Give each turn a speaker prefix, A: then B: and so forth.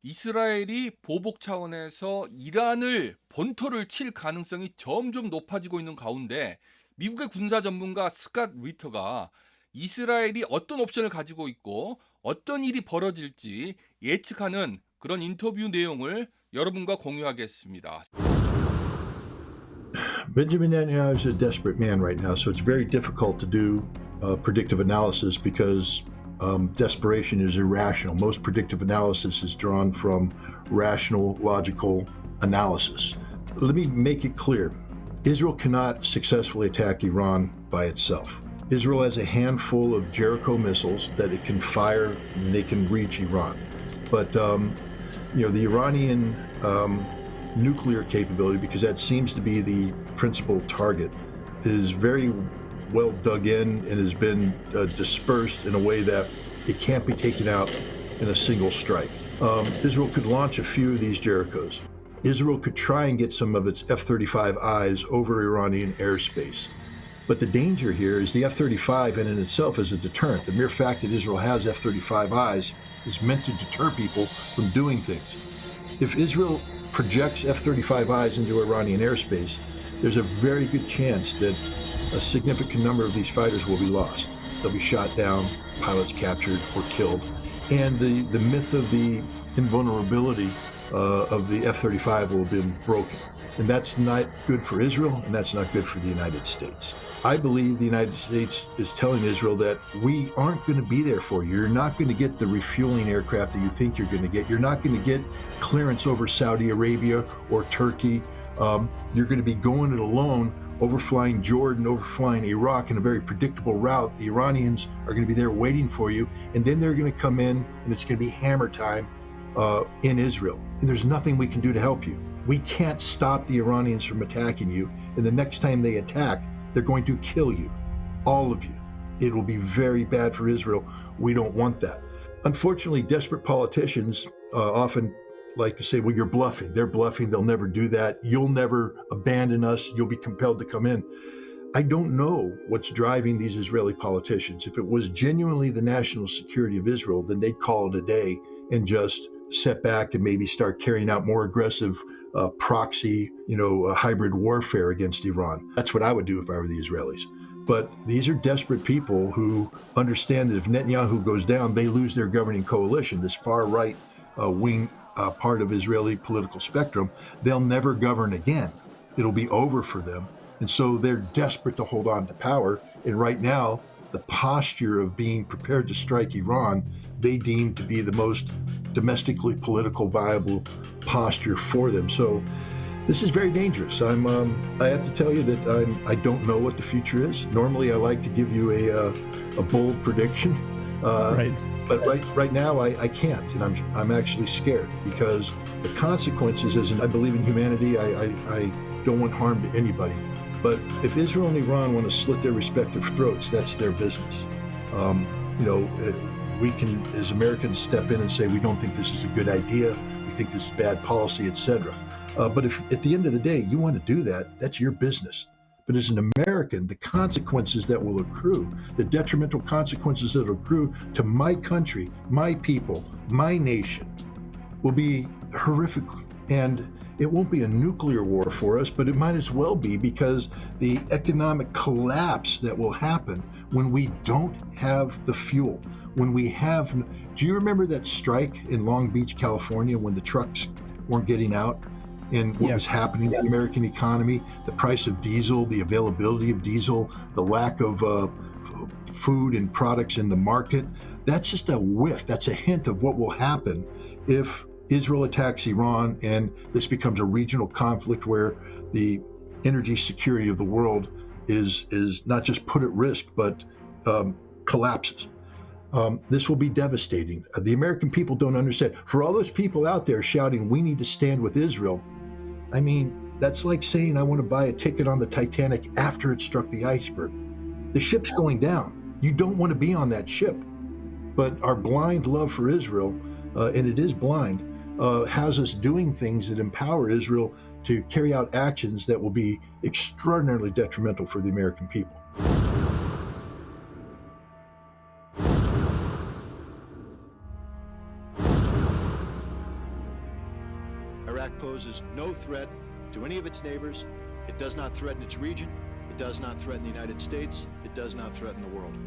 A: 이스라엘이 보복 차원에서 이란을 본토를 칠 가능성이 점점 높아지고 있는 가운데 미국의 군사 전문가 스캇 리터가 이스라엘이 어떤 옵션을 가지고 있고 어떤 일이 벌어질지 예측하는 그런 인터뷰 내용을 여러분과 공유하겠습니다.
B: Benjamin Netanyahu is a desperate man right now, so it's very difficult to do predictive analysis because desperation is irrational. Most predictive analysis is drawn from rational, logical analysis. Let me make it clear. Israel cannot successfully attack Iran by itself. Israel has a handful of Jericho missiles that it can fire and they can reach Iran. But the Iranian nuclear capability, because that seems to be the principal target, is very well dug in and has been dispersed in a way that it can't be taken out in a single strike. Israel could launch a few of these Jerichos. Israel could try and get some of its F-35Is over Iranian airspace. But the danger here is the F-35 in itself is a deterrent. The mere fact that Israel has F-35Is is meant to deter people from doing things. If Israel projects F-35Is into Iranian airspace, there's a very good chance that a significant number of these fighters will be lost. They'll be shot down, pilots captured or killed. And the myth of the invulnerability of the F-35 will have been broken. And that's not good for Israel, and that's not good for the United States. I believe the United States is telling Israel that we aren't going to be there for you. You're not going to get the refueling aircraft that you think you're going to get. You're not going to get clearance over Saudi Arabia or Turkey. You're going to be going it alone, overflying Jordan, overflying Iraq in a very predictable route. The Iranians are going to be there waiting for you, and then they're going to come in, and it's going to be hammer time in Israel. And there's nothing we can do to help you. We can't stop the Iranians from attacking you, and the next time they attack, they're going to kill you, all of you. It will be very bad for Israel. We don't want that. Unfortunately, desperate politicians often like to say, well, you're bluffing. They're bluffing. They'll never do that. You'll never abandon us. You'll be compelled to come in. I don't know what's driving these Israeli politicians. If it was genuinely the national security of Israel, then they'd call it a day and just set back and maybe start carrying out more aggressive proxy, hybrid warfare against Iran. That's what I would do if I were the Israelis. But these are desperate people who understand that if Netanyahu goes down, they lose their governing coalition, this far right wing part of Israeli political spectrum. They'll never govern again. It'll be over for them. And so they're desperate to hold on to power. And right now, the posture of being prepared to strike Iran, they deem to be the most domestically political viable posture for them. So this is very dangerous. I have to tell you that I don't know what the future is. Normally, I like to give you a bold prediction.
C: Right.
B: But right now, I can't, and I'm actually scared because the consequences. As I believe in humanity, I don't want harm to anybody. But if Israel and Iran want to slit their respective throats, that's their business. We can, as Americans, step in and say we don't think this is a good idea. We think this is bad policy, etc. But if at the end of the day you want to do that, that's your business. But as an American, the consequences that will accrue, the detrimental consequences that will accrue to my country, my people, my nation, will be horrific. And it won't be a nuclear war for us, but it might as well be, because the economic collapse that will happen when we don't have the fuel, when we have. Do you remember that strike in Long Beach, California, when the trucks weren't getting out? And what was happening in the American economy, the price of diesel, the availability of diesel, the lack of food and products in the market. That's just a whiff. That's a hint of what will happen if Israel attacks Iran and this becomes a regional conflict where the energy security of the world is not just put at risk, but collapses. This will be devastating. The American people don't understand. For all those people out there shouting, we need to stand with Israel, I mean, that's like saying I want to buy a ticket on the Titanic after it struck the iceberg. The ship's going down. You don't want to be on that ship. But our blind love for Israel, and it is blind, has us doing things that empower Israel to carry out actions that will be extraordinarily detrimental for the American people.
C: Iraq poses no threat to any of its neighbors. It does not threaten its region. It does not threaten the United States. It does not threaten the world.